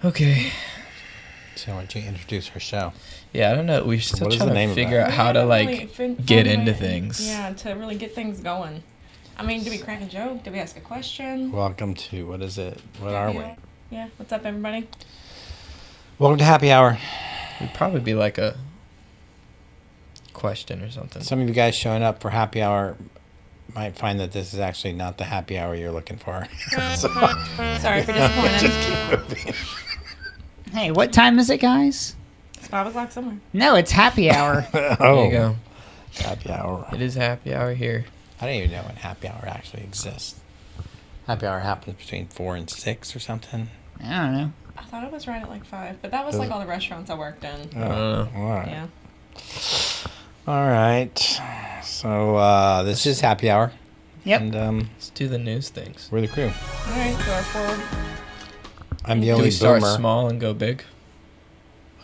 Okay. So why don't you introduce our show? Yeah, I don't know. We're still What is the trying name to of figure it? out how to get into things. Yeah, to really get things going. I mean, do we crack a joke? Do we ask a question? Welcome to, what is it? What are we? Yeah, what's up, everybody? Welcome to Happy Hour. It'd probably be like a question or something. Some of you guys showing up for Happy Hour might find that this is actually not the happy hour you're looking for. Sorry for disappointing. Just keep moving. Hey, what time is it, guys? It's 5 o'clock somewhere. No, it's happy hour. There Oh, you go. Happy Hour. It is happy hour here. I don't even know when Happy Hour actually exists. Happy Hour happens between 4 and 6 or something. I don't know. I thought it was right at like 5, but that was Does like it? all the restaurants I worked in. Oh, all right. Yeah. All right. So this is Happy Hour. Yep. And Let's do the news things. we're the crew. All right, so our four. I'm the Do only we start boomer. small and go big?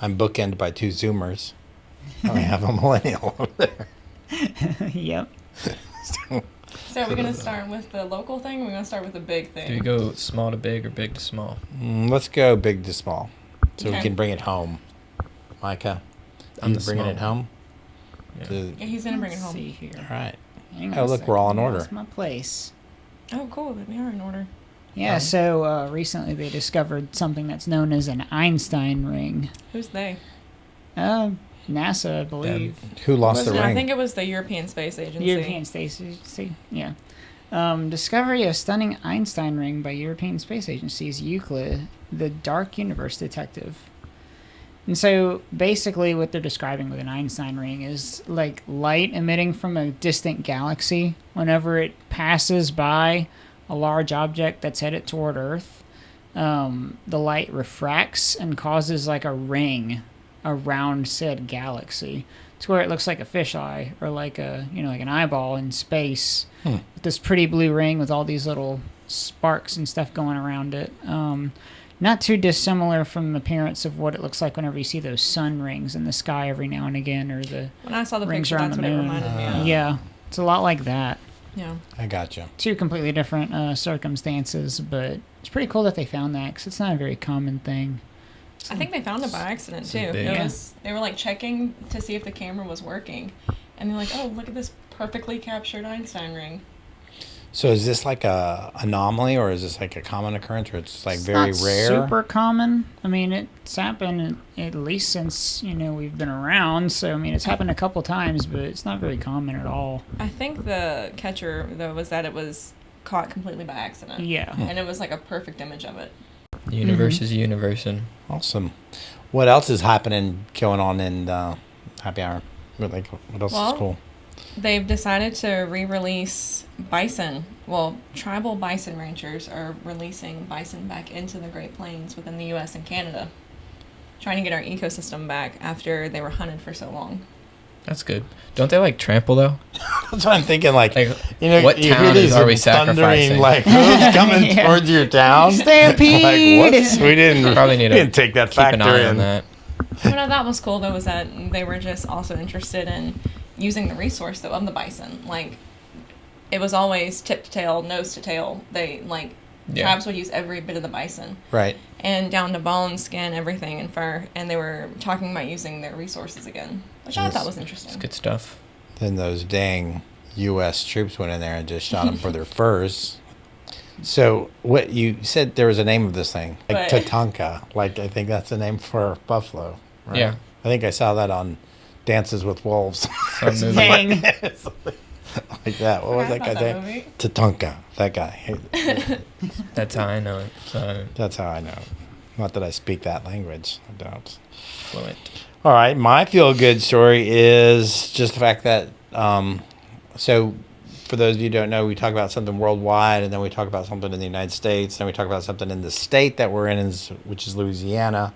I'm bookended by two Zoomers. I have a millennial over there. Yep. So are we going to start with the local thing, or are we going to start with the big thing? Do we go small to big or big to small? Let's go big to small, so we Okay. can bring it home. Micah, I'm you the bringing small it home? Yeah. To- Yeah, he's going to bring it Let's home. see here. all right. Hang on Oh, a look, second. we're all in I order. lost my place. Oh, cool. Then we are in order. Yeah, so recently they discovered something that's known as an Einstein ring. Who's they? NASA, I believe. Who lost the Was it? ring? I think it was the European Space Agency. European Space Agency, yeah. Discovery of stunning Einstein ring by European Space Agency's Euclid, the dark universe detective. And so basically what they're describing with an Einstein ring is like light emitting from a distant galaxy. Whenever it passes by a large object that's headed toward Earth, the light refracts and causes like a ring around said galaxy to where it looks like a fisheye or like a like an eyeball in space with this pretty blue ring with all these little sparks and stuff going around it. Not too dissimilar from the appearance of what it looks like whenever you see those sun rings in the sky every now and again, or the When I saw the rings picture, around that's the what it moon. reminded me of. Yeah, it's a lot like that. Yeah. I got you. Two completely different circumstances, but it's pretty cool that they found that because it's not a very common thing. I think they found it by accident too. big. It Yeah. was, they were like checking to see if the camera was working, and they're like, "Oh, look at this perfectly captured Einstein ring." So is this like a anomaly, or is this like a common occurrence, or it's like It's very not rare? super common. I mean, it's happened at least since we've been around. So I mean, it's happened a couple times, but it's not very common at all. I think the catcher though was that it was caught completely by accident. Yeah. And it was like a perfect image of it. The universe is universing. Awesome. What else is happening, going on in Happy Hour? What else Well, is cool? They've decided to re-release bison. Well, tribal bison ranchers are releasing bison back into the Great Plains within the U.S. and Canada, trying to get our ecosystem back after they were hunted for so long. That's good. Don't they trample though? That's what I'm thinking. Like, Like, you what hear town these are we thundering, sacrificing? like, who's coming Yeah. towards your town? Stampede! Like, whoops, we didn't. Probably need we to didn't take that Keep factor an eye in. on that. What I thought was cool though was that they were just also interested in using the resource though of the bison. Like, it was always tip to tail, nose to tail. They Yeah. tribes would use every bit of the bison Right. and down to bone, skin, everything, and fur. And they were talking about using their resources again, which I Yes. thought was It's interesting. good stuff. Then those dang U.S. troops went in there and just shot them for their furs. So what you said, there was a name of this thing, like But- Tatanka. Like, I think that's the name for buffalo. Right? Yeah. I think I saw that on Dances with Wolves. Some movie. Dang. Like that. What was I that thought guy's that name? movie. Tatanka. That guy. That's how I know it. So That's how I know. Not that I speak that language. I don't. fluent. All right, my feel-good story is just the fact that, so for those of you who don't know, we talk about something worldwide, and then we talk about something in the United States, then we talk about something in the state that we're in, which is Louisiana,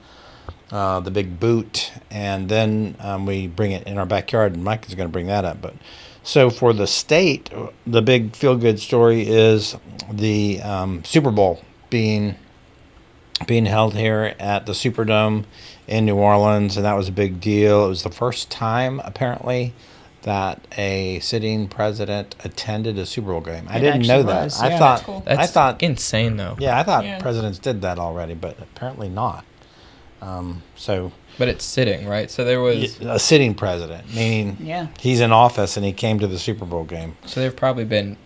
the big boot, and then we bring it in our backyard, and Mike is going to bring that up. But so for the state, the big feel-good story is the Super Bowl being held here at the Superdome in New Orleans, and that was a big deal. It was the first time, apparently, that a sitting president attended a Super Bowl game. I It didn't know actually that. was, I yeah. thought That's cool. That's I thought insane though. yeah, I thought Yeah. presidents did that already, but apparently not. So But it's sitting, right? So there was. a sitting president, meaning Yeah. he's in office and he came to the Super Bowl game. So there've probably been,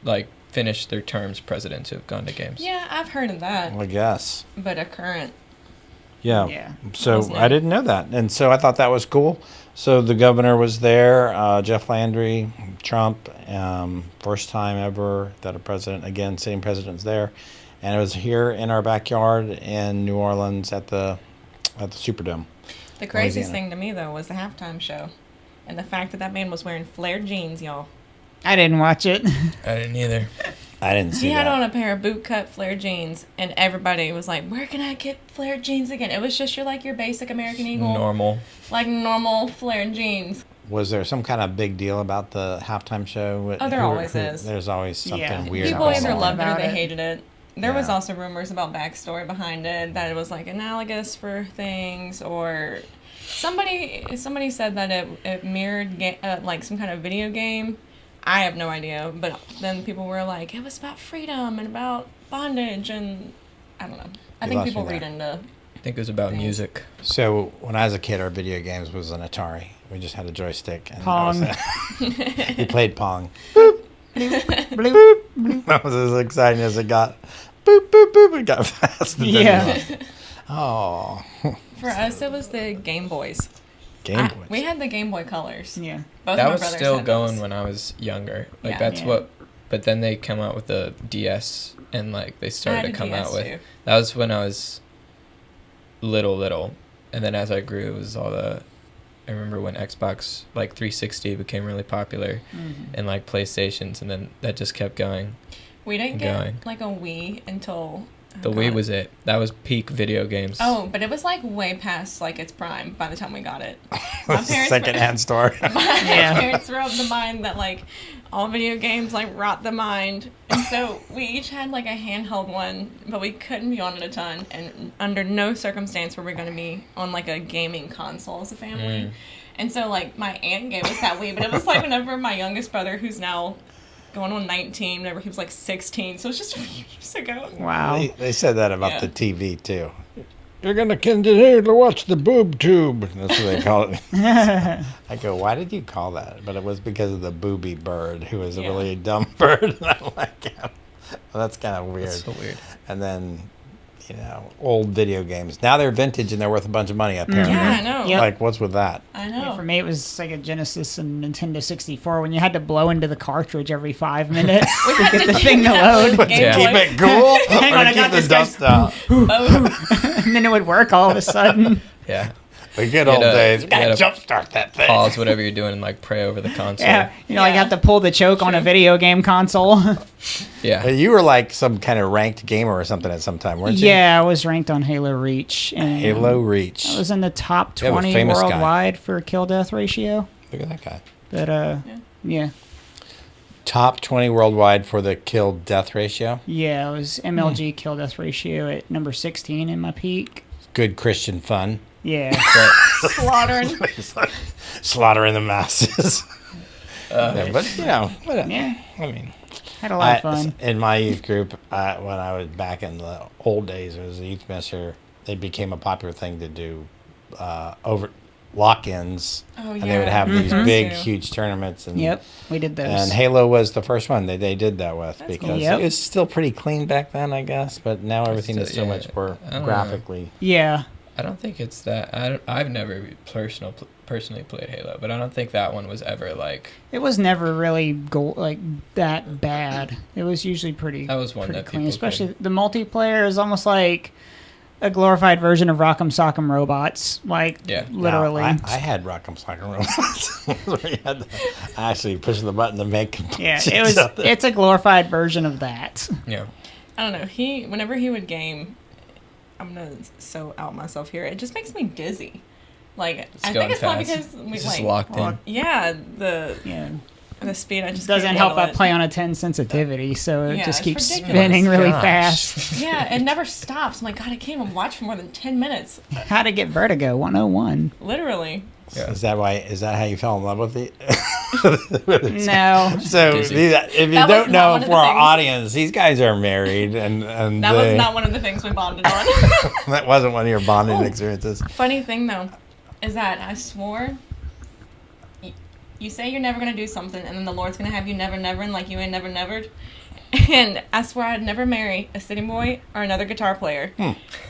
like, finished their terms presidents who have gone to games. Yeah, I've heard of that, I guess. but a current. Yeah. Yeah. So Wasn't I it? didn't know that, and so I thought that was cool. So the governor was there, Jeff Landry, Trump, first time ever that a president, again, sitting president's there, and it was here in our backyard in New Orleans at the Superdome. The craziest Louisiana. thing to me though was the halftime show, and the fact that that man was wearing flared jeans, y'all. I didn't watch it. I didn't either. I didn't see He had that. on a pair of bootcut flared jeans, and everybody was like, "Where can I get flared jeans again?" It was just your basic American Eagle, Normal. like normal flared jeans. Was there some kind of big deal about the halftime show? Oh, there always is. There's always something Yeah. weird. People going either on. loved it or About they it. hated it. There was Yeah. also rumors about backstory behind it, that it was like analogous for things, or somebody said that it mirrored like some kind of video game. I have no idea, but then people were like, it was about freedom and about bondage, and I don't know. I You think lost people me read there. into. I think it was about Thanks. music. So when I was a kid, our video games was an Atari. We just had a joystick. And Pong. That was it. We played Pong. Bloop. That was as exciting as it got. Boop, boop, boop. It got fast. Yeah. Oh. For us, it was the Game Boys. Game Boys. We had the Game Boy Colors. Yeah. Both That my was brothers still had going those. when I was younger. Like Yeah. that's Yeah. what. But then they come out with the DS, and like they I started had to a come DS out with. too. That was when I was little, and then as I grew, it was all the. I remember when Xbox like 360 became really popular, and like PlayStations, and then that just kept going. We didn't Going. get like a Wii until The Wii was it. That was peak video games. Oh, but it was like way past like its prime by the time we got it. My parents Secondhand store. My Yeah. parents were of the mind that like all video games like rot the mind, and so we each had like a handheld one, but we couldn't be on it a ton, and under no circumstance were we going to be on like a gaming console as a family. And so like my aunt gave us that Wii, but it was like whenever my youngest brother, who's now going on 19, whenever he was like 16, so it's just a few years ago. Wow. They said that about Yeah. the TV too. You're gonna continue to watch the boob tube. That's what they call it. I go, why did you call that? But it was because of the booby bird, who was a Yeah. really dumb bird. And I'm like, yeah. Well, that's kind of weird. That's so weird. And then, old video games. Now they're vintage and they're worth a bunch of money, apparently. Yeah, I know. Yep. Like, what's with that? I Yeah, know. for me, it was Sega Genesis and Nintendo 64 when you had to blow into the cartridge every 5 minutes to get the thing to load. Game Yeah. Keep Boys. it cool Hang or on, I keep got the this, guys. dust out? Oh, And then it would work all of a sudden. Yeah. The good You old gotta- days. you Gotta gotta jumpstart that thing. Pause whatever you're doing and like pray over the console. Yeah, like you Yeah. have to pull the choke on a video game console. Yeah. You were like some kind of ranked gamer or something at some time, weren't you? Yeah, I was ranked on Halo Reach. And Halo Reach. I was in the top You have a 20 famous guy. worldwide for kill death ratio. Look at that guy. But yeah, Top 20 worldwide for the kill death ratio. I was MLG kill death ratio at number 16 in my peak. Good Christian fun. Yeah, slaughtering. Slaughtering the masses. Yeah, but, whatever. yeah, I mean, had a lot of fun. in my youth group, when I was back in the old days, it was a youth minister. It became a popular thing to do over lock-ins, Oh, and they would have these Mhm. big, Too. huge tournaments. And, Yep, we did those. And Halo was the first one they did that with That's because cool. Yep. it was still pretty clean back then, I guess. But now everything is so still- yeah, much more I don't know. graphically. Yeah, I don't think it's that. I've never personally played Halo, but I don't think that one was ever like. it was never really that bad. It was usually pretty. That was one pretty that clean. people Especially the multiplayer is almost like a glorified version of Rock'em Sock'em Robots. Like Yeah. literally. Now, I had Rock'em Sock'em Robots. Where you had to actually push the button to make. Yeah, it was. It's a glorified version of that. Yeah. I don't know. Whenever he would game, I'm gonna so out myself here. It just makes me dizzy. Like I going think it's probably fast. because we It's just like locked in. yeah the Yeah, speed. I just doesn't can't help handle I play on a 10 sensitivity, so it Yeah, just it's keeps ridiculous. spinning really Gosh. fast. Yeah, it never stops. I'm like, God, I can't even watch for more than 10 minutes. How to get vertigo 101. Literally. Yeah. Is that why? Is that how you fell in love with it? No. So Disney. if you That was don't not know, one of for the our things. audience, these guys are married, and That was they- not one of the things we bonded on. that wasn't one of your bonding Oh. experiences. Funny thing though, is that I swore. You say you're never gonna do something, and then the Lord's gonna have you never, and like you ain't never, nevered. And I swore I'd never marry a city boy or another guitar player.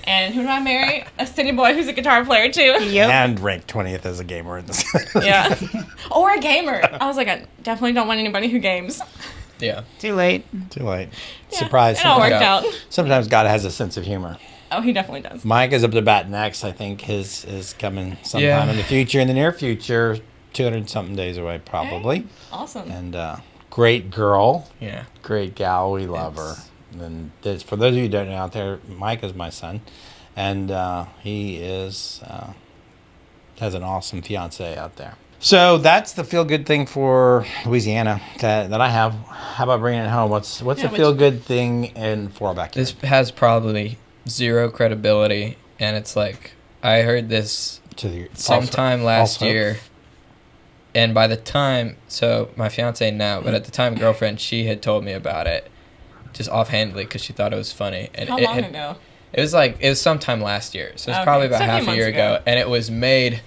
And who do I marry? A city boy who's a guitar player too. Yep. And ranked 20th as a gamer in this. Yeah. Or a gamer. I was like, I definitely don't want anybody who games. Yeah. Too late. Too late. Yeah, Surprise. It all worked Yeah. out. Sometimes God has a sense of humor. Oh, he definitely does. Mike is up to bat next. I think his is coming sometime Yeah. in the future, in the near future, 200 something days away, probably. Hey, awesome. And great girl, Yeah. great gal. We love her. It's- And for those of you who don't know out there, Mike is my son, and he is has an awesome fiance out there. So that's the feel good thing for Louisiana that I have. How about bringing it home? What's Yeah, the feel good thing in for backyard? This has probably zero credibility, and it's like I heard this To the sometime last also- year, and by the time, so my fiance now, but at the time girlfriend, she had told me about it, just offhandedly because she thought it was funny. And How it long had- ago? It was sometime last year, so it's Okay. probably about So a few half a year months ago, ago. and it was made.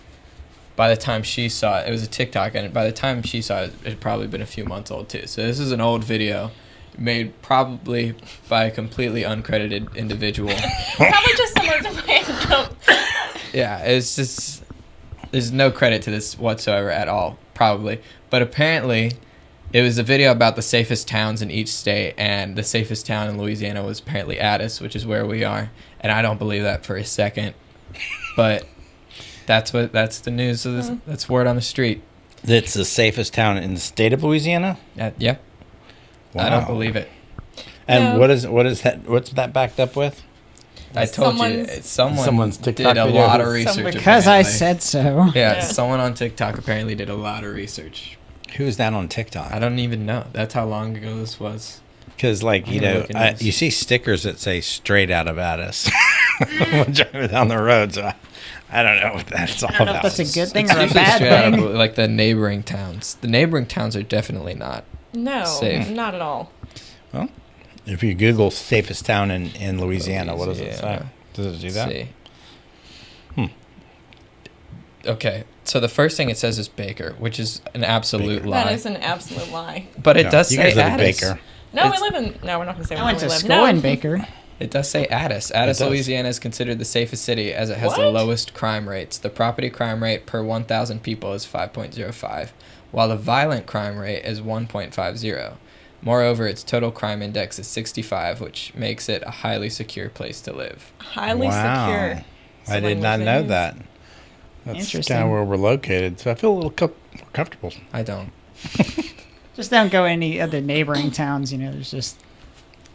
By the time she saw it, it was a TikTok, and by the time she saw it, it had probably been a few months old too. So this is an old video, made probably by a completely uncredited individual. Probably just someone to random. Yeah, it's just there's no credit to this whatsoever at all, probably. But apparently, it was a video about the safest towns in each state, and the safest town in Louisiana was apparently Addis, which is where we are. And I don't believe that for a second, but that's the news. Of this, that's word on the street. It's the safest town in the state of Louisiana. Yeah, I Wow. don't believe it. And No. what is that? What's that backed up with? I told you, Someone's- Someone's did TikTok a video. lot of research. Because I apparently. said so. Yeah, Yeah. someone on TikTok apparently did a lot of research. Who's that on TikTok? I don't even know. That's how long ago this was. Because, like, I'm you gonna know, look into this. you see stickers that say "straight out of Addis" when driving down the road. So I don't know what that's all I don't know if about. that's a good thing It's or a usually bad straight out thing. of, like the neighboring towns. The neighboring towns are definitely not. No, Safe. not at all. If you Google "safest town in Louisiana," what does it say? Louisiana. Does it do that? See. Hmm. Okay, so the first thing it says is Baker, which is an absolute Baker. lie. That is an absolute lie. But it Yeah. does You say guys live in Addis. Baker. No, It's- we live in. No, we're not going to say I where went we to live. school No. in Baker. It does say Addis. Addis, does. Louisiana is considered the safest city as it has the What? lowest crime rates. The property crime rate per 1,000 people is 5.05, while the violent crime rate is 1.50. Moreover, its total crime index is 65, which makes it a highly secure place to live. Highly Wow. secure. I did not know that. That's Interesting. kind of where we're located, so I feel a little comfortable. I don't. Just don't go any other neighboring towns. You know, there's just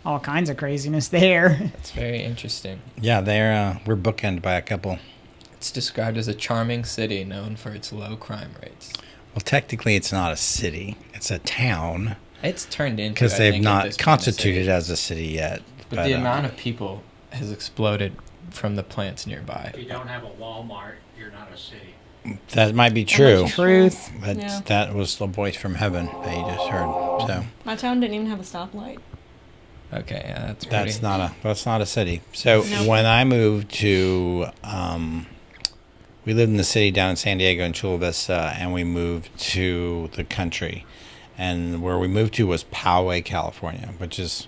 all kinds of craziness there. That's very interesting. Yeah, we're bookended by a couple. It's described as a charming city known for its low crime rates. Well, technically, it's not a city; it's a town It's turned into because I they've think, at not this point, a constituted city. as a city yet. But the amount of people has exploded from the plants nearby. If you don't have a Walmart, you're not a city. that might be true. Truth. But Yeah. that was the voice from heaven that you just heard. So My town didn't even have a stoplight. Okay, yeah, that's pretty. that's not a city. So Nope. when I moved to, we lived in the city down in San Diego in Chula Vista, and we moved to the country, and where we moved to was Poway, California, which is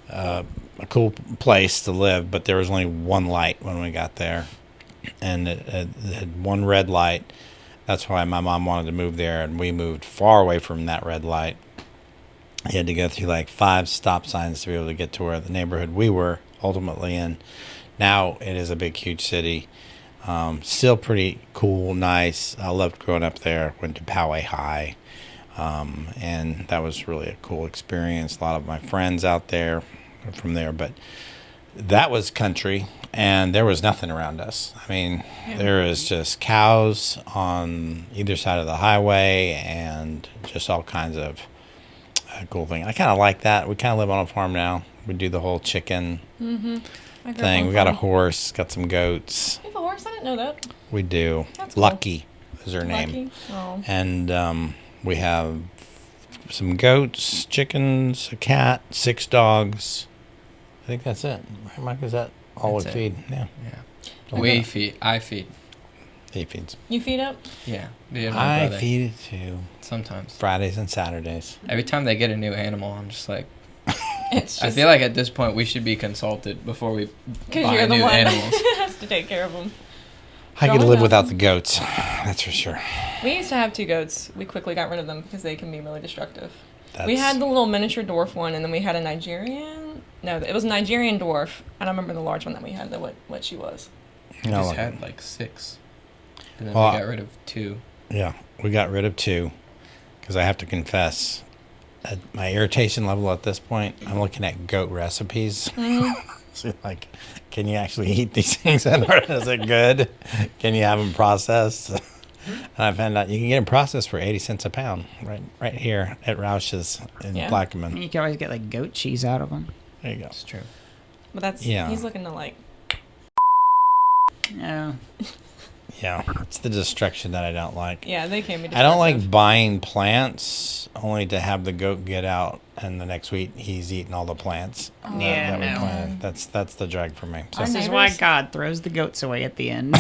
a cool place to live. But there was only one light when we got there, and it had one red light. That's why my mom wanted to move there, and we moved far away from that red light. You had to go through like 5 stop signs to be able to get to where the neighborhood we were ultimately in. Now it is a big, huge city. Still pretty cool, nice. I loved growing up there. Went to Poway High, and that was really a cool experience. A lot of my friends out there are from there, but that was country, and there was nothing around us. I mean, there is just cows on either side of the highway, and just all kinds of cool thing. I kind of like that. We kind of live on a farm now. We do the whole chicken I grew up thing. on We got a farm. horse, got some goats. You have a horse? I didn't know that. We do. That's cool. Lucky is her name. Lucky? Oh. And we have some goats, chickens, a cat, 6 dogs. I think that's it. Right, Mike? Is that all That's we it. feed? Yeah. Yeah. We feed. I feed. He feeds. You feed up? Yeah. Me and my I brother. feed it too. Sometimes. Fridays and Saturdays. Every time they get a new animal, I'm just like, It's just I feel like at this point we should be consulted before we because buy you're the new one animals. that has to take care of them. I could Growing live up- without the goats. That's for sure. We used to have 2 goats. We quickly got rid of them because they can be really destructive. That's, We had the little miniature dwarf one, and then we had a Nigerian. No, it was a Nigerian dwarf. I don't remember the large one that we had. What she was. We No, just look. had like 6. And then Well, we got rid of 2. Yeah, we got rid of 2 because I have to confess, at my irritation level at this point, I'm looking at goat recipes. So, like, can you actually eat these things? And is it good? Can you have them processed? And I found out you can get them processed for 80 cents a pound right here at Roush's in Yeah. Plaquemine. You can always get like goat cheese out of them. There you go. That's true. But that's Yeah. he's looking to like. No. Yeah, it's the destruction that I don't like. Yeah, they can be. I don't like destructive. buying plants only to have the goat get out and the next week he's eating all the plants. Yeah, that we no. planted. That's the drag for me. So Our This is why neighbors- God throws the goats away at the end.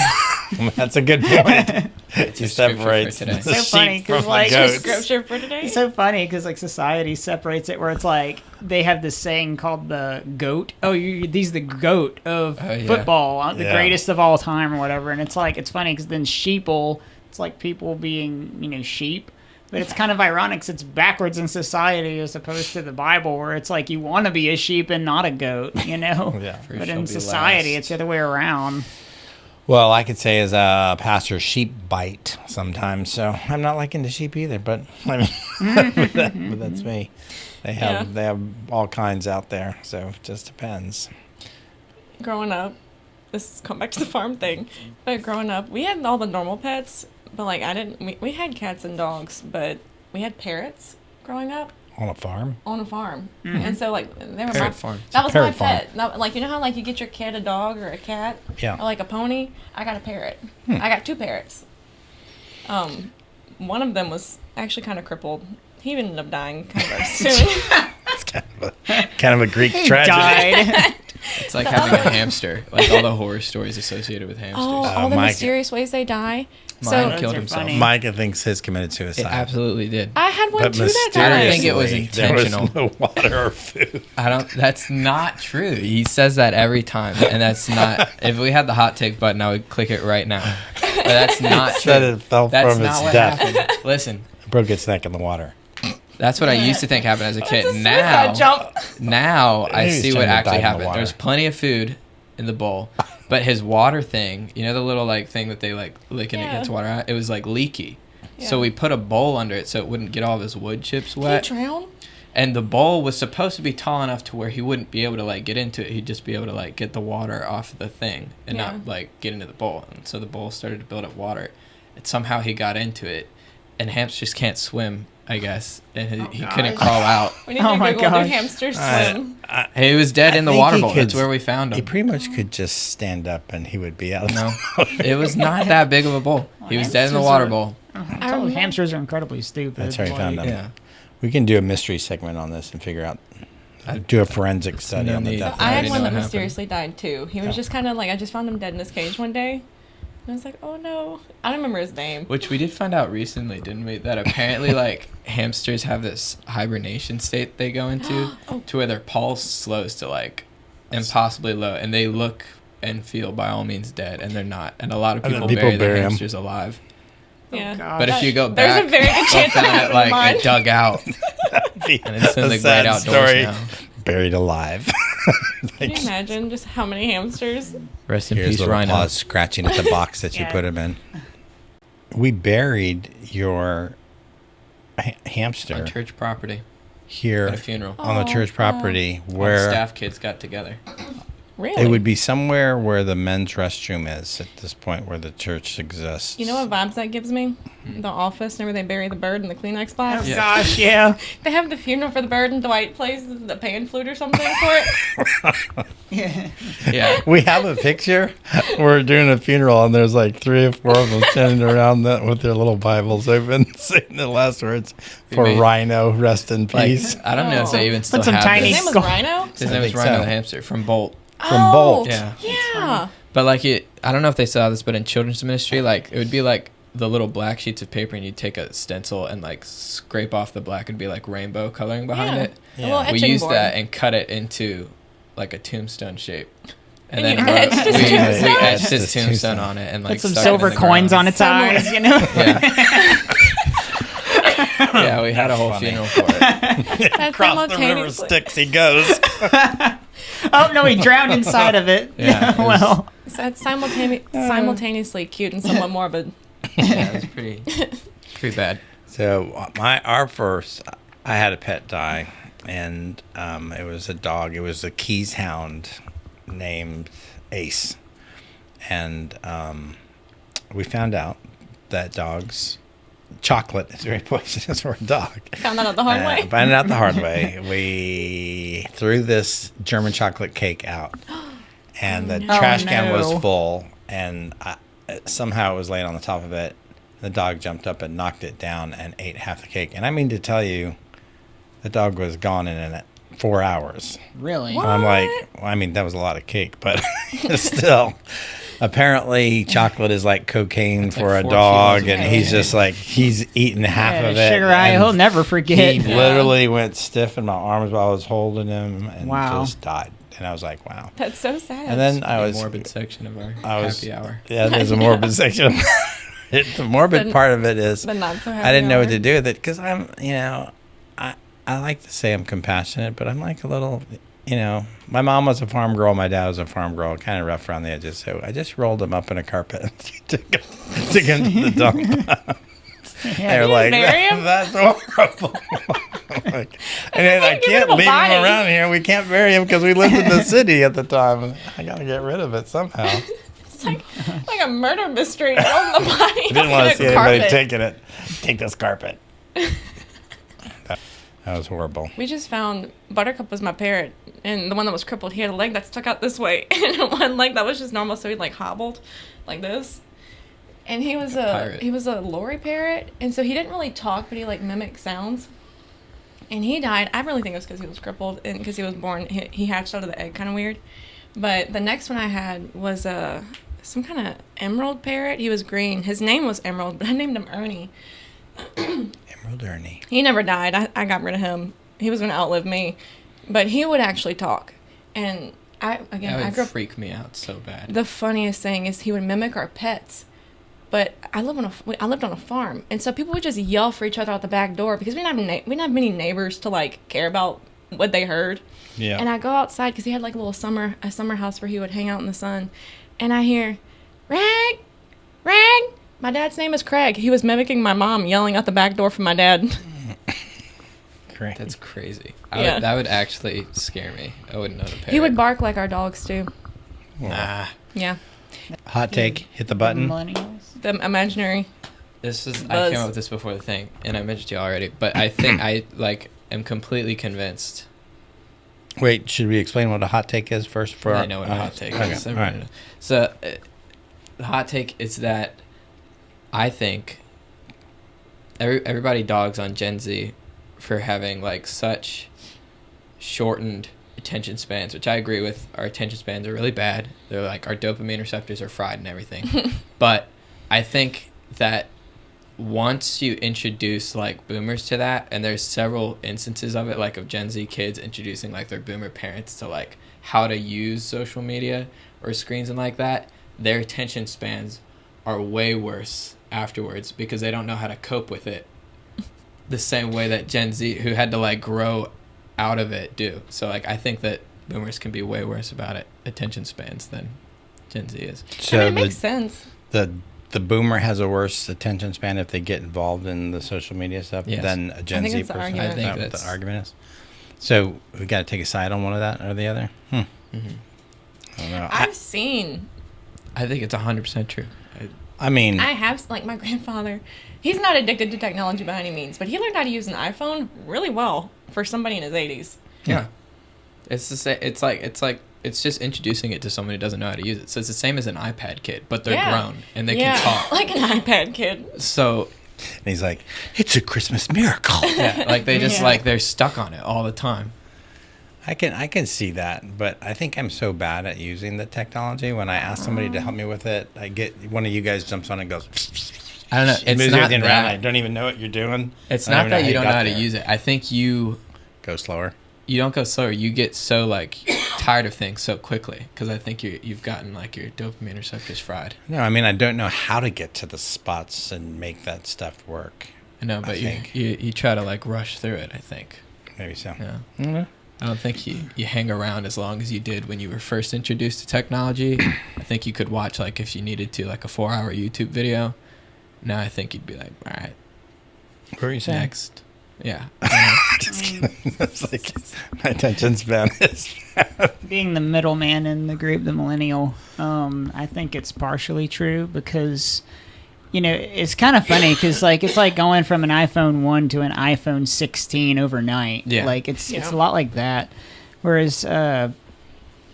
that's a good point. He your scripture for separates today. the So funny, sheep 'cause, from like, the Just goats. scripture for today. It's so funny because like society separates it where it's like they have this saying called the goat. Oh, these the goat of Oh, yeah. football, the Yeah. greatest of all time or whatever. And it's like it's funny because then sheeple, it's like people being sheep. But it's kind of ironic 'cause it's backwards in society as opposed to the Bible where it's like you want to be a sheep and not a goat, Yeah. First But shall in be society, last. it's the other way around. Well, I could say as a pastor, sheep bite sometimes. So I'm not liking the sheep either. But I mean, but that's me. They have all kinds out there. So it just depends. Growing up, this is come back to the farm thing. But growing up, we had all the normal pets, but like I didn't. We had cats and dogs, but we had parrots growing up On a farm. on a farm, and so like they were my. Parrot farm. That was my parrot farm. pet. That, like you know how like you get your kid a dog or a cat Yeah. or like a pony. I got a parrot. I got 2 parrots. One of them was actually kind of crippled. He ended up dying kind of soon. It's kind of a Greek tragedy. Died. It's like having a hamster. Like all the horror stories associated with hamsters. Oh, all the Mike- mysterious ways they die. Mine So killed are himself. funny. Micah thinks his committed It suicide. absolutely did. I had one But too that I don't time. think it was mysteriously, intentional. There was no water or food. I don't. That's not true. He says that every time, and that's not. If we had the hot take button, I would click it right now. But that's not Said true. it fell That's from not its what death. happened. Listen, Broke its neck in the water. that's what I used to think happened as a kid. It's a Now, suicide jump. now I Maybe see he's what trying to actually dive in the happened. water. There's plenty of food in the bowl, but his water thing, you know, the little like thing that they like lick and it Yeah. gets water out. It was like leaky. So Yeah. we put a bowl under it so it wouldn't get all of his wood chips Did wet. he drown? And the bowl was supposed to be tall enough to where he wouldn't be able to like get into it. He'd just be able to like get the water off the thing and Yeah. not like get into the bowl. And so the bowl started to build up water. And somehow he got into it. And hamsters can't swim, I guess. And he couldn't crawl out. We need Oh to my Google do gosh. hamsters I- swim. He was dead I in the think water he bowl. could- That's where we found He him. pretty much could just stand up and he would be out. No, it was not that big of a bowl. He was dead in the water bowl. I told you, hamsters are incredibly stupid. That's how he found like- them. Yeah. We can do a mystery segment on this and figure out. Do a forensic study no on the need. death. I already had know one what that happened. mysteriously died too. He was just kind of like I just found him dead in his cage one day. And I was like, oh no. I don't remember his name. Which we did find out recently, didn't we? That apparently, like, hamsters have this hibernation state they go into Oh. to where their pulse slows to, like, impossibly low. And they look and feel, by all means, dead. And they're not. And a lot of And then people, people bury their bury 'em. hamsters alive. Yeah. gosh. But if you go There's back, a very good they'll chance that find it, happened like, mine. it dug out. And it's in A the sad great outdoors story. now. Buried alive. Can you imagine just how many hamsters? Rest in Here's peace, little Rhino. paws scratching at the box that you Yeah. put him in. We buried your hamster On church property here at a funeral. on the Oh, church property All the where staff kids got together. Really? it would be somewhere where the men's restroom is at this point where the church exists. You know what vibes that gives me? The Office, whenever they bury the bird in the Kleenex Oh box. Yeah. gosh, yeah. They have the funeral for the bird and Dwight plays the pan flute or something for it. Yeah. Yeah. We have a picture. We're doing a funeral, and there's like 3 or 4 of them standing around that with their little Bibles open, saying the last words for made- Rhino, rest in Like, peace. I don't know if they even still some have tiny His this. name was Skull. Rhino? His I name was think Rhino so. the hamster from Bolt. From Bolt. Yeah. Yeah. But like I don't know if they saw this, but in children's ministry, like it would be like the little black sheets of paper, and you'd take a stencil and like scrape off the black. It'd be like rainbow coloring behind Yeah. it. A little Yeah. We etching used board. that and cut it into like a tombstone shape. And you etched his we tombstone? etched his His tombstone tombstone. on it and Put like some stuck it in silver the coins ground. on its eyes, you know? Yeah. Yeah, we had a whole Funny. funeral for it. That's Across the river simultaneously. Styx he goes. Oh, no, he drowned inside of it. Yeah, it was- Well, So it's simultaneously cute and somewhat morbid. Yeah, it was pretty bad. So I had a pet die, and it was a dog. It was a Keys Hound named Ace, and we found out that dog's chocolate is very poisonous for a dog. Found that out the hard way. Found it out the hard way. We threw this German chocolate cake out, and the no. trash Oh, can was no. full, and somehow it was laying on the top of it. The dog jumped up and knocked it down and ate half the cake. And I mean to tell you, the dog was gone in 4 hours. really? What? And I'm like, well, I mean, that was a lot of cake, but still. Apparently, chocolate is like cocaine It's for like a 4 dog, kilos of and he's cocaine. just like, he's eating half Yeah, of it. Sugar Eye, and he'll never forget. He literally went stiff in my arms while I was holding him and Wow. just died. And I was like, wow. That's so sad. And then I The was, morbid section of our I was- happy hour. yeah, there's a morbid section. The morbid The- part of it is, the not so happy I didn't know what hour. to do with it because I like to say I'm compassionate, but I'm like a little, my mom was a farm girl, my dad was a farm girl, kind of rough around the edges. So I just rolled him up in a carpet and took him to the dump. They're like, bury him? that's horrible. Like, and then I can't give can't him a leave him body. around here. We can't bury him because we lived in the city at the time. I got to get rid of it somehow. It's like a murder mystery on the body. I didn't want to see anybody taking it. Take this carpet. That was horrible. We just found Buttercup was my parrot, and the one that was crippled, he had a leg that stuck out this way, and one leg that was just normal, so he like hobbled like this. And he was pirate. a lorry parrot, and so he didn't really talk, but he like mimicked sounds. And he died. I really think it was because he was crippled and because he was born. He hatched out of the egg, kind of weird. But the next one I had was some kind of emerald parrot. He was green. His name was Emerald, but I named him Ernie. Emerald Ernie. He never died. I got rid of him. He was going to outlive me. But he would actually talk. And I That grew would up. freak me out so bad. The funniest thing is he would mimic our pets. But I lived on a farm, and so people would just yell for each other out the back door because we didn't have many neighbors to like care about what they heard. Yeah. And I go outside because he had like a summer house where he would hang out in the sun, and I hear, Rag, Rag. My dad's name is Craig. He was mimicking my mom yelling out the back door for my dad. Great. That's crazy. Yeah. That would actually scare me. I wouldn't know the parrot. He would bark like our dogs too. Nah. Yeah, Hot take. Hit the button. Millennials. the imaginary. This is I Buzz. came up with this before the thing, and I mentioned to you already. But I think I am completely convinced. Wait, should we explain what a hot take is first? For I know what a hot take okay, is. all Everyone right. knows. So, the hot take is that I think everybody dogs on Gen Z for having like such shortened attention spans, which I agree with. Our attention spans are really bad. They're like our dopamine receptors are fried and everything. But I think that once you introduce like boomers to that, and there's several instances of it, like of Gen Z kids introducing like their boomer parents to like how to use social media or screens and like that, their attention spans are way worse afterwards because they don't know how to cope with it the same way that Gen Z, who had to like grow out of it, do. So like I think that boomers can be way worse about it, attention spans, than Gen Z is. So I mean, it makes sense. the boomer has a worse attention span if they get involved in the social media stuff Yes. than a Gen think Z it's the person. argument. I think Is that what that's- the argument is. So we got to take a side on one of that or the other. Mm-hmm. I don't know. I've seen. I think it's 100% true. I mean, I have, like, my grandfather, he's not addicted to technology by any means, but he learned how to use an iPhone really well for somebody in his 80s. Yeah. It's the same. It's like it's just introducing it to someone who doesn't know how to use it. So it's the same as an iPad kid, but they're Yeah. grown and they yeah, can talk. like an iPad kid. So And he's like, it's a Christmas miracle. yeah, like they just Yeah. like they're stuck on it all the time. I can see that, but I think I'm so bad at using the technology. When I ask somebody to help me with it, I get one of you guys jumps on and goes. I don't know. It It's moves not everything around. I that. don't even know what you're doing. It's I don't not even that you don't know got how to there. use it. I think you Go slower. don't go slower. You get so like tired of things so quickly because I think you've gotten like your dopamine receptors fried. No, I mean I don't know how to get to the spots and make that stuff work. I know, but think. you try to like rush through it. I think. Maybe so. Yeah. Mhm. I don't think you hang around as long as you did when you were first introduced to technology. I think you could watch like if you needed to like a 4-hour YouTube video. Now I think you'd be like, all right, What were you saying? next. Yeah. Just kidding. It's like my attention span is. Being the middleman in the group, the millennial, I think it's partially true because, you know, it's kind of funny because like it's like going from an iPhone 1 to an iPhone 16 overnight. Yeah. Like it's Yeah. a lot like that. Whereas,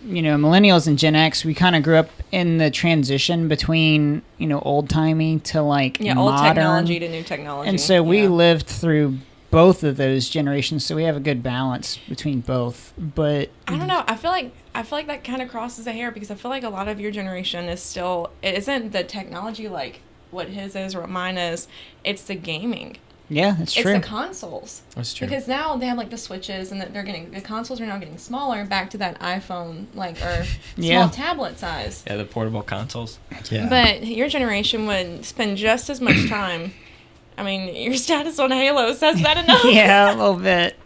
you know, millennials and Gen X, we kind of grew up in the transition between, you know, old timey to like Yeah, old modern. technology to new technology. And so we yeah. lived through both of those generations, so we have a good balance between both. But I don't know. I feel like that kind of crosses a hair because I feel like a lot of your generation is still it isn't the technology like what his is or what mine is. It's the gaming. yeah, that's It's true. the consoles. That's true. Because now they have like the Switches and that they're getting the consoles are now getting smaller back to that iPhone like or Yeah. small tablet size. Yeah, the portable consoles. Yeah. But your generation would spend just as much time. I mean, your status on Halo says that enough. Yeah, a little bit.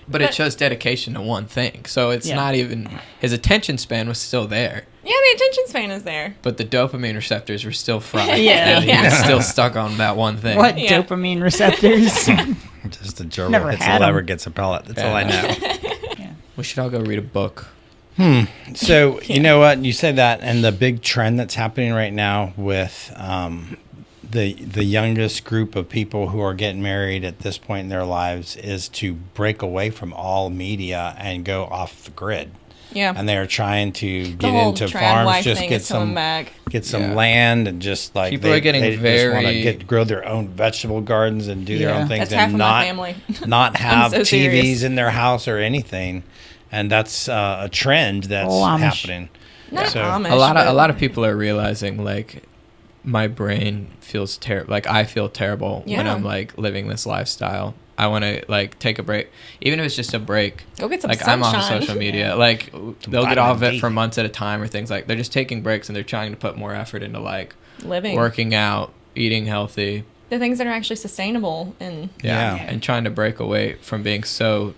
But it shows dedication to one thing. So it's Yeah. not even his attention span was still there, Yeah, the attention span is there. but the dopamine receptors were still fried. Yeah. And he was still stuck on that one thing. What Yeah. dopamine receptors? Just a gerbil Never hits had a lever, 'em. gets a pellet. That's Yeah. all I know. We should all go read a book. So you know what? You say that, and the big trend that's happening right now with the youngest group of people who are getting married at this point in their lives is to break away from all media and go off the grid. Yeah. And they are trying to The get whole into trad farms, wife just thing get is coming some back. some Yeah. land and just like People are getting they just want to very- grow their own vegetable gardens and do their Yeah. own things That's half and of not my family. not have so TVs serious. in their house or anything, and that's a trend that's Oh, Amish. happening. Not So- Amish, a lot but- of people are realizing like my brain feels terrible. Like I feel terrible when Yeah. I'm like living this lifestyle. I want to like take a break, even if it's just a break. Go get some Like I'm on sunshine. social media. Like they'll get off vitamin it D. for months at a time or things like. They're just taking breaks and they're trying to put more effort into like living. working out, eating healthy. The things that are actually sustainable and Yeah. And trying to break away from being so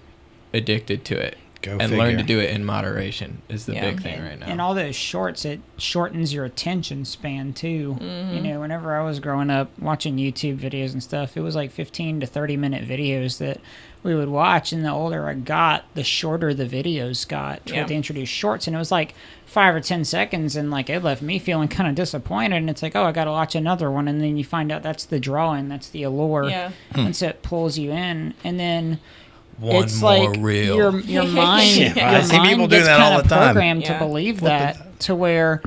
addicted to it. Go and figure. learn to do it in moderation is the Yeah. big thing right now. And all those shorts, it shortens your attention span too. You know, whenever I was growing up watching YouTube videos and stuff, it was like 15 to 30 minute videos that we would watch. And the older I got, the shorter the videos got. Yeah. They introduced shorts, and it was like 5 or 10 seconds, and like it left me feeling kind of disappointed. And it's like, oh, I got to watch another one, and then you find out that's the drawing, that's the allure, yeah. and so it pulls you in, and then. One It's more like reel. your mind, Yeah, I your see people mind do gets that kind all of the time. programmed Yeah. to believe Flip that to where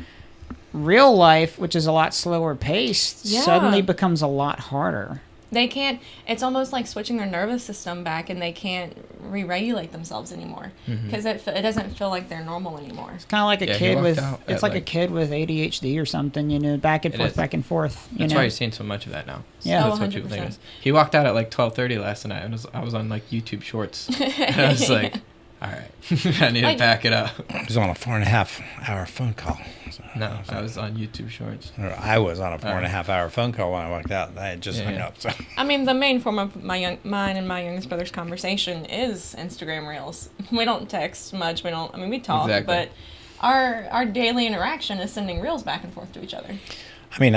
real life, which is a lot slower paced, Yeah. suddenly becomes a lot harder. They can't. It's almost like switching their nervous system back, and they can't re-regulate themselves anymore because it doesn't feel like they're normal anymore. It's kind of like a Yeah, he kid walked with out it's at, like a like- kid with ADHD or something, you know, back and It forth, is. back and forth. You That's know, why you're seeing so much of that now. Yeah. That's Oh, what people think. 100%. it is. He walked out at like 12:30 last night, and I was on like YouTube Shorts. And I was like, all right, I need Like- to back it up. I was on a 4.5-hour phone call. So- No, I was on YouTube Shorts. or I was on a 4.5-hour phone call when I walked out. I had just hung Yeah. up. So. I mean, the main form of mine and my youngest brother's conversation is Instagram Reels. We don't text much. We don't. I mean, we talk, Exactly. but our daily interaction is sending reels back and forth to each other. I mean,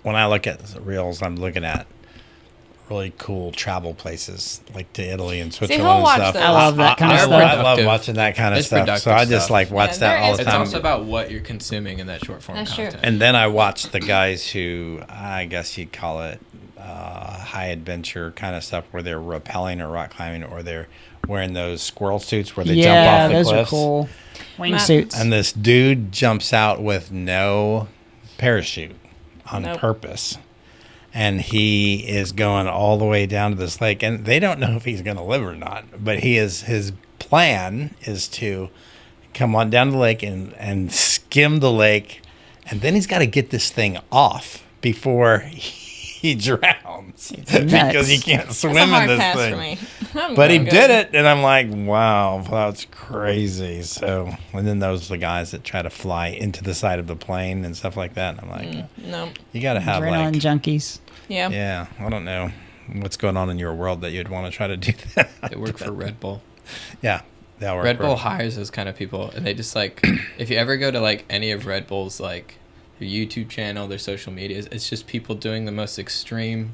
when I look at reels, I'm looking at really cool travel places like to Italy and Switzerland he'll and watch stuff. those. I love that kind of They're stuff. I love productive. watching that kind of It's stuff. So productive I just stuff. like watch Yeah, that there all is the It's time. also about what you're consuming in that short form That's true. content. And then I watch the guys who, I guess you'd call it high adventure kind of stuff, where they're rappelling or rock climbing, or wearing those squirrel suits where they Yeah, jump off the those cliffs. are cool. Matt- Wingsuits. And this dude jumps out with no parachute on Nope. purpose. And he is going all the way down to this lake. And they don't know if he's going to live or not. But his plan is to come on down the lake and skim the lake. And then he's got to get this thing off before he drowns. Because he can't That's swim a in hard this pass thing. for me. I'm But he good. did it, and I'm like, wow, that's crazy. So, and then those are the guys that try to fly into the side of the plane and stuff like that. And I'm like, No. you got to have Adrenaline like, junkies. Yeah. yeah, I don't know what's going on in your world that you'd want to try to do that. They work for Red Bull. Yeah, that work Red for- Bull hires those kind of people, and they just like, if you ever go to like any of Red Bull's like their YouTube channel, their social medias, it's just people doing the most extreme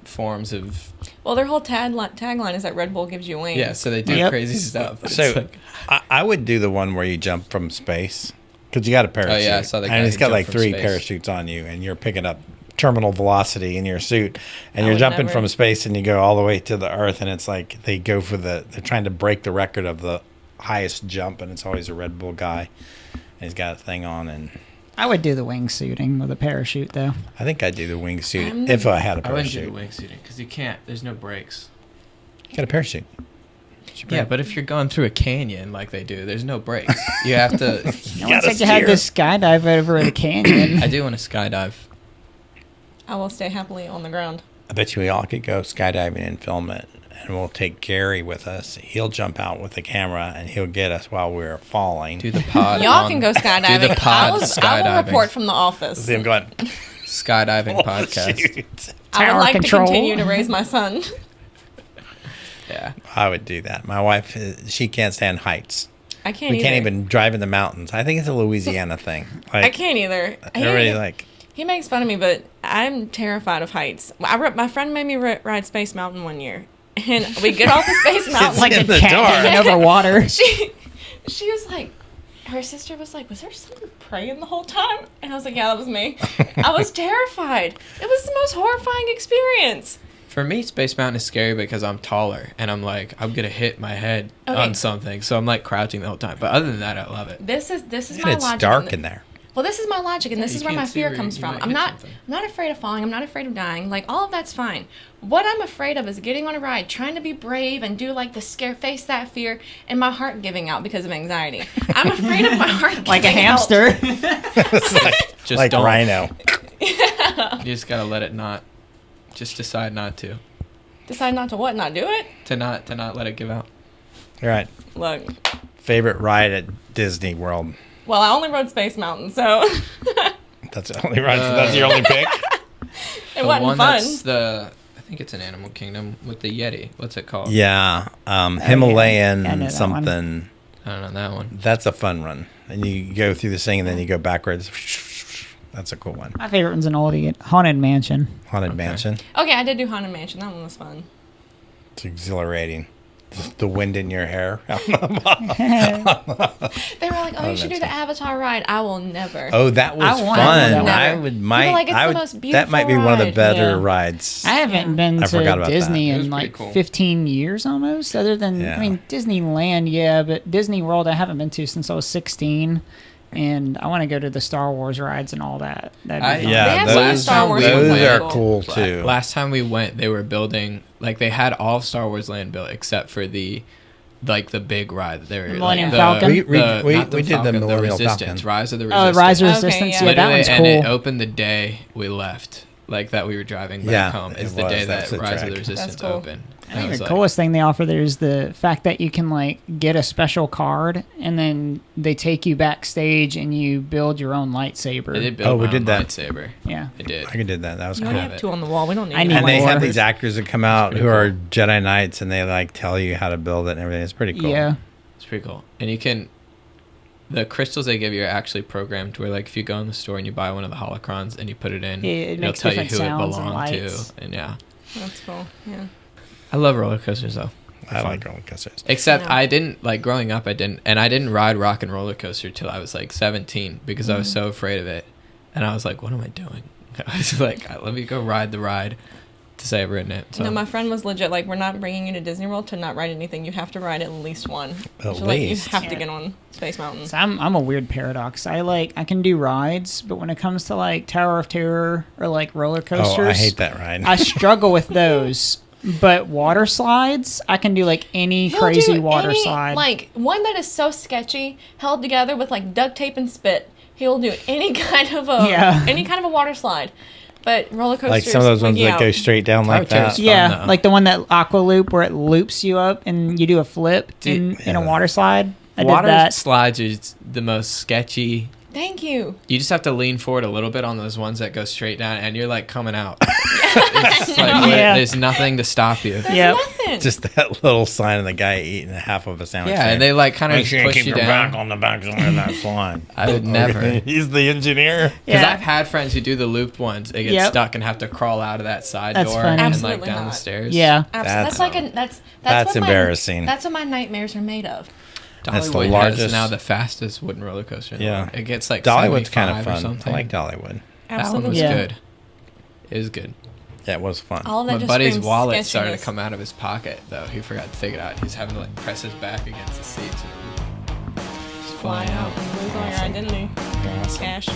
forms of Well, their whole tagline is that Red Bull gives you wings. yeah. So they do Yep. crazy stuff. It's So like, I would do the one where you jump from space because you got a parachute. Oh, yeah, I saw the guy and it's who got jumped like from 3 space. parachutes on you, and you're picking up terminal velocity in your suit, and I you're would jumping never. from space, and you go all the way to the Earth, and it's like they're trying to break the record of the highest jump, and it's always a Red Bull guy, and he's got a thing on, and I would do the wingsuiting with a parachute, though. I think I'd do the wingsuit I'm- if I had a I wouldn't do parachute. the wingsuiting because you can't. There's no brakes. You got a parachute. Yeah, but if you're going through a canyon like they do, there's no brakes. You have to. No one gotta said you had to steer. skydive over the canyon. I do want to skydive. I will stay happily on the ground. I bet you we all could go skydiving and film it, and we'll take Gary with us. He'll jump out with the camera, and he'll get us while we're falling. Do the pod. Y'all on- can go skydiving. Do the pod I will skydiving. report from the office. See him going. Skydiving "Oh, podcast. shoot." I would Tower like control. to continue to raise my son. Yeah. I would do that. My wife, she can't stand heights. I can't We either. can't even drive in the mountains. I think it's a Louisiana thing. Like, I can't either. Everybody like, He makes fun of me, but I'm terrified of heights. My friend made me ride Space Mountain one year, and we get off the Space Mountain. It's like in a the cat dark. hanging over water. she was like, her sister was like, was there someone praying the whole time? And I was like, yeah, that was me. I was terrified. It was the most horrifying experience. For me, Space Mountain is scary because I'm taller and I'm like, I'm going to hit my head Okay. on something. So I'm like crouching the whole time. But other than that, I love it. This is and my it's logic. dark in there. Well, this is my logic, and this you is where can't my see fear where comes you from. might I'm hit not, something. I'm not afraid of falling. I'm not afraid of dying. Like all of that's fine. What I'm afraid of is getting on a ride, trying to be brave and do like the scare, face that fear, and my heart giving out because of anxiety. I'm afraid of my heart Like a giving out. hamster. It's like, Just like don't. Rhino. You just got to let it not. Just decide not to. Decide not to what? Not do it? To not let it give out. All right. Look. Favorite ride at Disney World. Well, I only rode Space Mountain, so That's the only ride. That's your only pick. it The wasn't one fun. that's I think it's an Animal Kingdom with the Yeti. What's it called? Yeah. Himalayan Yeah, I know that one. something. I don't know that one. That's a fun run. And you go through this thing, and then you go backwards. That's a cool one. My favorite one's an oldie, Haunted Mansion. Haunted Mansion. Okay, I did do Haunted Mansion. That one was fun. It's exhilarating. The wind in your hair. They were like, "Oh, you should do the Avatar ride." I will never. Oh, that was I want fun. that one. I would might. like, it's I the would. most That might be one of the beautiful better ride. rides. I haven't been I forgot to about Disney that. It was in pretty like cool. 15 years almost. Other than, Yeah. I mean, Disneyland, yeah, but Disney World I haven't been to since I was 16. And I want to go to the Star Wars rides and all that. That'd be fun. They Yeah, have some those, Star Wars those ones are cool. cool too. Last time we went, they were building like they had all of Star Wars Land built except for the big ride. They were The Millennium like, Falcon? We not did the Falcon, Millennium Resistance, Falcon. Rise of the Oh, Resistance. Rise of Okay, Resistance. yeah. Yeah, that Literally, one's and it cool. opened the day we left. Like that we were driving back Yeah, home. it Is the was. day That's that the Rise of track. the Resistance That's cool. opened. I And think was the like, coolest thing they offer there is the fact that you can like get a special card and then they take you backstage and you build your own lightsaber. They did build Oh, we my did own that. lightsaber. Yeah. It did. I did that. That was You cool. only have two on the wall. We don't need. I need And they more. have these actors that come out pretty who cool. are Jedi Knights, and they like tell you how to build it and everything. It's pretty cool. Yeah. It's pretty cool. And you can, the crystals they give you are actually programmed where, like, if you go in the store and you buy one of the holocrons and you put it in, Yeah, it it'll makes tell you different who it sounds and belonged lights. to. And yeah, That's cool. Yeah. I love roller coasters though. I like roller coasters. Except Yeah. I didn't like growing up. I didn't ride Rock and Roller Coaster till I was like 17 because I was so afraid of it, and I was like, "What am I doing?" I was like, "Let me go ride the ride to say I've ridden it. So. No, my friend was legit like, we're not bringing you to Disney World to not ride anything. You have to ride at least one. At So, like, you least. have to get on Space Mountain. So I'm a weird paradox. I can do rides, but when it comes to like Tower of Terror or like roller coasters, Oh, I hate that ride. I struggle with those. But water slides, I can do like any He'll crazy do water any, slide. Like, one that is so sketchy, held together with like duct tape and spit. He'll do any kind of a water slide. But roller coasters, Like some of those ones yeah. that go straight down like Tower Terror's that. fun, yeah, though. like the one that Aqua Loop where it loops you up and you do a flip Dude, in a water slide. I Water did that. slides is the most sketchy. Thank you. You just have to lean forward a little bit on those ones that go straight down, and you're like coming out. It's like, Yeah. there's nothing to stop you. There's Yep. nothing. Just that little sign of the guy eating half of a sandwich. Yeah, and they like kind of Make sure you push keep you your back down. on the back side of that slide. I would never. He's the engineer. Because Yeah. I've had friends who do the looped ones. They get Yep. stuck and have to crawl out of that side That's door funny. and Absolutely like down the not. stairs. Yeah. Absolutely. That's like that's what embarrassing. That's what my nightmares are made of. That's the Dollywood largest- has now the fastest wooden roller coaster in the Yeah. world. It gets like Dollywood's kind of 75 or fun. I something. like Dollywood. That one Absolutely. was Yeah. good. It was good. Yeah, it was fun. All of that My just buddy's screams wallet started to sketchiness. come out of his pocket though. He forgot to take it out. He's having to like press his back against the seats. Just Fly out and lose all your identity. Awesome. Cash.